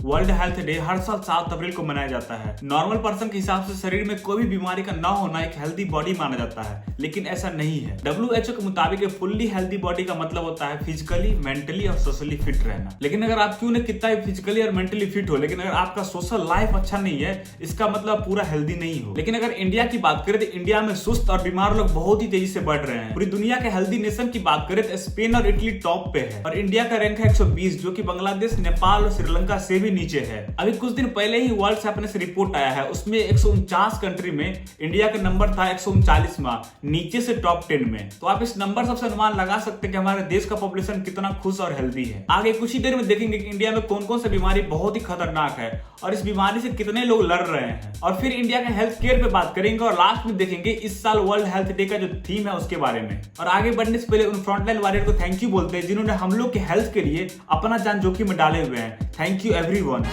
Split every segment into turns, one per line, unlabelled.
World health day हर साल 7 अप्रैल को मनाया जाता है। नॉर्मल पर्सन के हिसाब से शरीर में कोई भी बीमारी का न होना एक हेल्दी बॉडी माना जाता है, लेकिन ऐसा नहीं है। WHO के मुताबिक फुल्ली हेल्दी बॉडी का मतलब होता है फिजिकली, मेंटली और सोशली फिट रहना। लेकिन अगर आप क्यों न कितना भी फिजिकली और मेंटली फिट हो, लेकिन अगर आपका सोशल लाइफ अच्छा नहीं है, इसका मतलब पूरा हेल्दी नहीं हो। लेकिन अगर इंडिया की बात करें तो इंडिया में सुस्त और बीमार लोग बहुत ही तेजी से बढ़ रहे हैं। पूरी दुनिया के हेल्दी नेशन की बात करें तो स्पेन और इटली टॉप पे है और इंडिया का रैंक है 120, जो कि बांग्लादेश, नेपाल और श्रीलंका से भी नीचे है। अभी कुछ दिन पहले ही वर्ल्ड हैप्पीनेस से रिपोर्ट आया है, उसमें 149 कंट्री में इंडिया का नंबर था 139वां, नीचे से टॉप 10 में। तो आप इस नंबर सबसे अनुमान लगा सकते हैं कि हमारे देश का पॉपुलेशन कितना खुश और हेल्दी है। आगे कुछ ही देर में देखेंगे कि इंडिया में कौन कौन सी बीमारी बहुत ही खतरनाक है और इस बीमारी से कितने लोग लड़ रहे हैं, और फिर इंडिया के हेल्थ केयर पे बात करेंगे और लास्ट में देखेंगे इस साल वर्ल्ड हेल्थ डे का जो थीम है उसके बारे में। और आगे बढ़ने से पहले उन फ्रंटलाइन वॉरियर को थैंक यू बोलते हैं जिन्होंने हम लोग के हेल्थ के लिए अपना जान जोखिम में डाले हुए हैं। Thank you everyone.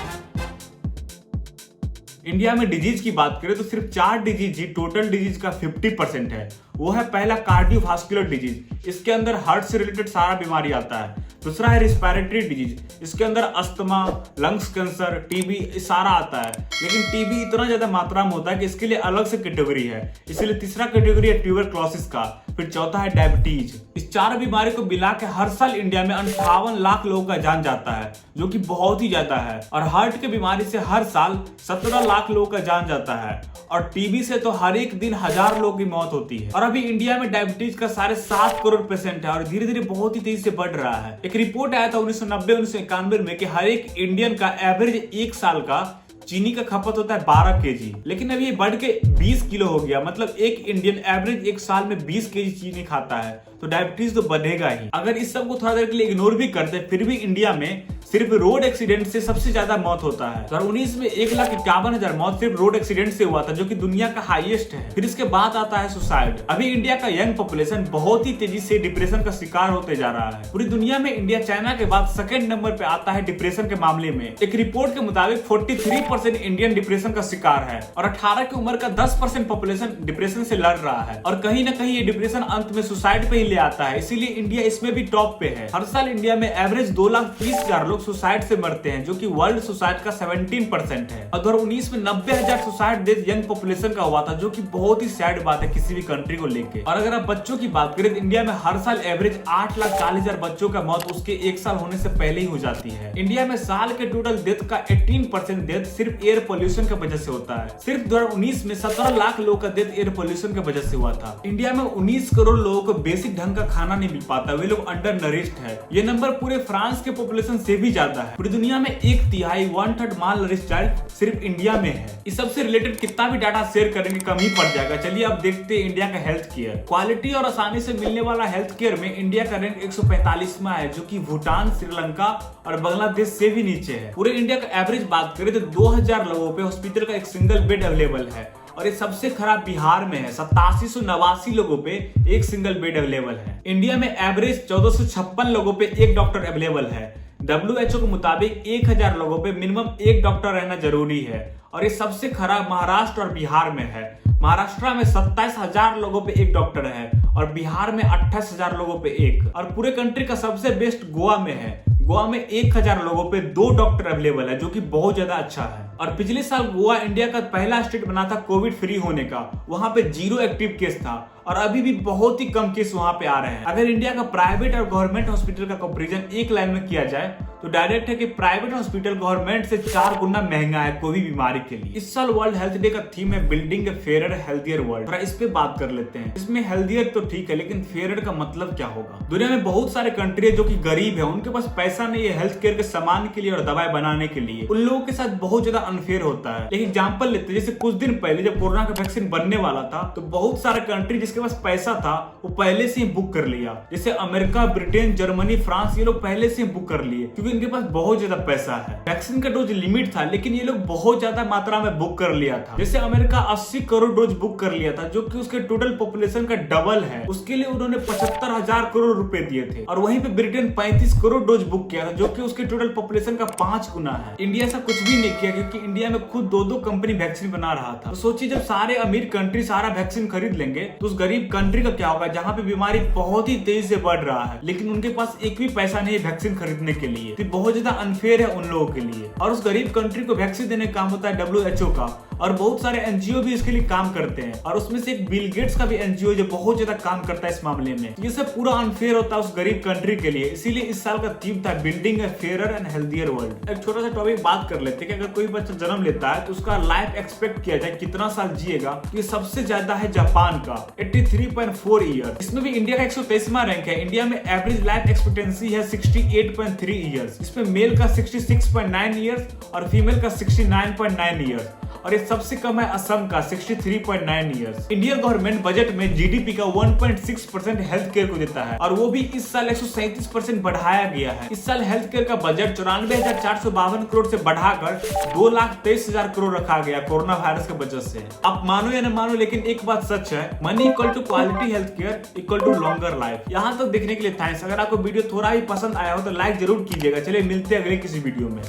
इंडिया में डिजीज की बात करें तो सिर्फ 4 डिजीज ही टोटल डिजीज का 50% है। वो है पहला कार्डियोवास्कुलर डिजीज, इसके अंदर हार्ट से रिलेटेड सारा बीमारी आता है। दूसरा है रिस्पिरेटरी डिजीज, इसके अंदर अस्थमा, लंग्स कैंसर, टीबी सारा आता है। लेकिन टीबी इतना ज्यादा मात्रा में होता है कि इसके लिए अलग से कैटेगरी है, इसलिए तीसरा कैटेगरी है ट्यूबरक्लोसिस का, फिर चौथा है डायबिटीज। इस 4 बीमारी को मिला के हर साल इंडिया में 58 लाख लोगों का जान जाता है, जो कि बहुत ही ज्यादा है। और हार्ट की बीमारी से हर साल 17 लाख लोगों का जान जाता है, और टीबी से तो हर एक दिन 1000 लोगों की मौत होती है। और अभी इंडिया में डायबिटीज का 7.5 करोड़ पेशेंट है और धीरे धीरे बहुत ही तेजी से बढ़ रहा है। एक रिपोर्ट आया था 1990-1991 में कि हर एक इंडियन का एवरेज 1 साल का चीनी का खपत होता है 12 केजी, लेकिन अब ये बढ़ के 20 किलो हो गया। मतलब एक इंडियन एवरेज 1 साल में 20 केजी चीनी खाता है, तो डायबिटीज तो बढ़ेगा ही। अगर इस सब को थोड़ा देर के लिए इग्नोर भी करते फिर भी इंडिया में सिर्फ रोड एक्सीडेंट से सबसे ज्यादा मौत होता है। 2019 में 1,51,000 मौत सिर्फ रोड एक्सीडेंट से हुआ था, जो कि दुनिया का हाईएस्ट है। फिर इसके बाद आता है सुसाइड। अभी इंडिया का यंग पॉपुलेशन बहुत ही तेजी से डिप्रेशन का शिकार होते जा रहा है। पूरी दुनिया में इंडिया चाइना के बाद सेकंड नंबर पे आता है डिप्रेशन के मामले में। एक रिपोर्ट के मुताबिक 43% इंडियन डिप्रेशन का शिकार है और 18 की उम्र का 10% पॉपुलेशन डिप्रेशन से लड़ रहा है। और कहीं ना कहीं ये डिप्रेशन अंत में सुसाइड पे ही ले आता है, इसीलिए इंडिया इसमें भी टॉप पे है। हर साल इंडिया में एवरेज 2,30,000 लोग सुसाइड से मरते हैं, जो कि वर्ल्ड सुसाइड का 17% है। और 2019 में 90,000 सुसाइड डेथ यंग पॉपुलेशन का हुआ था, जो कि बहुत ही सैड बात है किसी भी कंट्री को लेके। और अगर आप बच्चों की बात करें तो इंडिया में हर साल एवरेज 8,40,000 बच्चों का मौत उसके 1 साल होने से पहले ही हो जाती है। इंडिया में साल के टोटल डेथ का 18% डेथ सिर्फ एयर पोल्यूशन की वजह से होता है। सिर्फ 2019 में 17 लाख लोगों का डेथ एयर पोल्यूशन की वजह से हुआ था। इंडिया में 19 करोड़ लोगों को बेसिक ढंग का खाना नहीं मिल पाता, वे लोग अंडर नरिश्ड है। ये नंबर पूरे फ्रांस के पॉपुलेशन से भी ज्यादा है। पूरी दुनिया में 1/3 1/3 माल नरिश्ड चाइल्ड सिर्फ इंडिया में है। इस सबसे रिलेटेड कितना भी डाटा शेयर करेंगे कम ही पड़ जाएगा। चलिए अब देखते हैं इंडिया का हेल्थ केयर। क्वालिटी और आसानी से मिलने वाला हेल्थ केयर में इंडिया का रैंक 145वां है, जो कि भूटान, श्रीलंका और बांग्लादेश से भी नीचे है। पूरे इंडिया का एवरेज बात करें तो 2000 लोगों पे हॉस्पिटल का एक सिंगल बेड अवेलेबल है, और ये सबसे खराब बिहार में है। 8789 लोगों पे एक सिंगल बेड अवेलेबल है। इंडिया में एवरेज 1456 लोगों पे एक डॉक्टर अवेलेबल है। WHO के मुताबिक 1000 लोगों पे मिनिमम एक डॉक्टर रहना जरूरी है, और ये सबसे खराब महाराष्ट्र और बिहार में है। महाराष्ट्र में 27,000 लोगों पे एक डॉक्टर है और बिहार में 28,000 लोगों पे एक। और पूरे कंट्री का सबसे बेस्ट गोवा में है। गोवा में 1000 लोगों पे 2 डॉक्टर अवेलेबल है, जो कि बहुत ज्यादा अच्छा है। और पिछले साल गोवा इंडिया का पहला स्टेट बना था कोविड फ्री होने का। वहां पे 0 एक्टिव केस था और अभी भी बहुत ही कम केस वहां पे आ रहे हैं। अगर इंडिया का प्राइवेट और गवर्नमेंट हॉस्पिटल का कंपैरिजन एक लाइन में किया जाए तो डायरेक्ट है कि प्राइवेट हॉस्पिटल गवर्नमेंट से 4 गुना महंगा है कोई भी बीमारी के लिए। इस साल वर्ल्ड हेल्थ डे का थीम है building a fair healthier world. इस पे बात कर लेते हैं। इसमें हेल्थियर तो ठीक है, लेकिन फेयर का मतलब क्या होगा? दुनिया में बहुत सारे कंट्री है जो कि गरीब है, उनके पास पैसा नहीं है हेल्थ केयर के सामान के लिए और दवाई बनाने के लिए। उन लोगों के साथ बहुत ज्यादा अनफेयर होता है। एक एग्जांपल लेते हैं, जैसे कुछ दिन पहले जब कोरोना का वैक्सीन बनने वाला था तो बहुत सारे कंट्री जिसके पास पैसा था वो पहले से ही बुक कर लिया। जैसे अमेरिका, ब्रिटेन, जर्मनी, फ्रांस, ये लोग पहले से ही बुक कर लिए क्योंकि इनके पास बहुत ज्यादा पैसा है। वैक्सीन का डोज लिमिट था, लेकिन ये लोग बहुत ज्यादा मात्रा में बुक कर लिया था। जैसे अमेरिका 80 करोड़ डोज बुक कर लिया था, जो कि उसके टोटल पॉपुलेशन का डबल है। उसके लिए उन्होंने 75,000 करोड़ रुपए दिए थे। और वहीं पे ब्रिटेन 35 करोड़ डोज बुक किया था, जो कि उसके टोटल पॉपुलेशन का 5 गुना है। इंडिया ऐसा कुछ भी नहीं किया क्योंकि इंडिया में खुद 2-2 कंपनी वैक्सीन बना रहा था। तो सोचिए जब सारे अमीर कंट्री सारा वैक्सीन खरीद लेंगे तो उस गरीब कंट्री का क्या होगा जहाँ पे बीमारी बहुत ही तेजी से बढ़ रहा है, लेकिन उनके पास एक भी पैसा नहीं है वैक्सीन खरीदने के लिए। तो बहुत ज्यादा अनफेयर है उन लोगों के लिए। और उस गरीब कंट्री को वैक्सीन देने का काम होता है WHO का, और बहुत सारे NGO भी इसके लिए काम करते हैं। और उसमें से एक बिल गेट्स का भी NGO जो बहुत ज्यादा काम करता है इस मामले में। ये सब पूरा अनफेयर होता है उस गरीब कंट्री के लिए। इसीलिए इस साल का थीम था building A fairer and healthier world. एक छोटा सा टॉपिक बात कर लेते हैं कि अगर कोई बच्चा जन्म लेता है तो उसका लाइफ एक्सपेक्ट किया जाए कितना साल जिएगा। ये सबसे ज्यादा है जापान का 83.4 ईयर। इसमें भी इंडिया का 123वां रैंक है। इंडिया में एवरेज लाइफ एक्सपेक्टेंसी है 68.3 ईयर्स। इसमें मेल का 66.9 ईयर्स और फीमेल का 69.9 ईयर्स। और ये सबसे कम है असम का 63.9 ईयर्स। इंडियन गवर्नमेंट बजट में GDP का 1.6% हेल्थ केयर को देता है, और वो भी इस साल 137% बढ़ाया गया है। इस साल हेल्थ केयर का बजट 94,452 करोड़ से बढ़ाकर 2,23,000 करोड़ रखा गया कोरोना वायरस की वजह से। आप मानो या न मानो, लेकिन एक बात सच है, money equal to quality health care equal to longer life. यहाँ तक देखने के लिए थैंक्स। अगर आपको वीडियो थोड़ा भी पसंद आया हो तो लाइक जरूर कीजिएगा। चलिए मिलते हैं अगले किसी वीडियो में।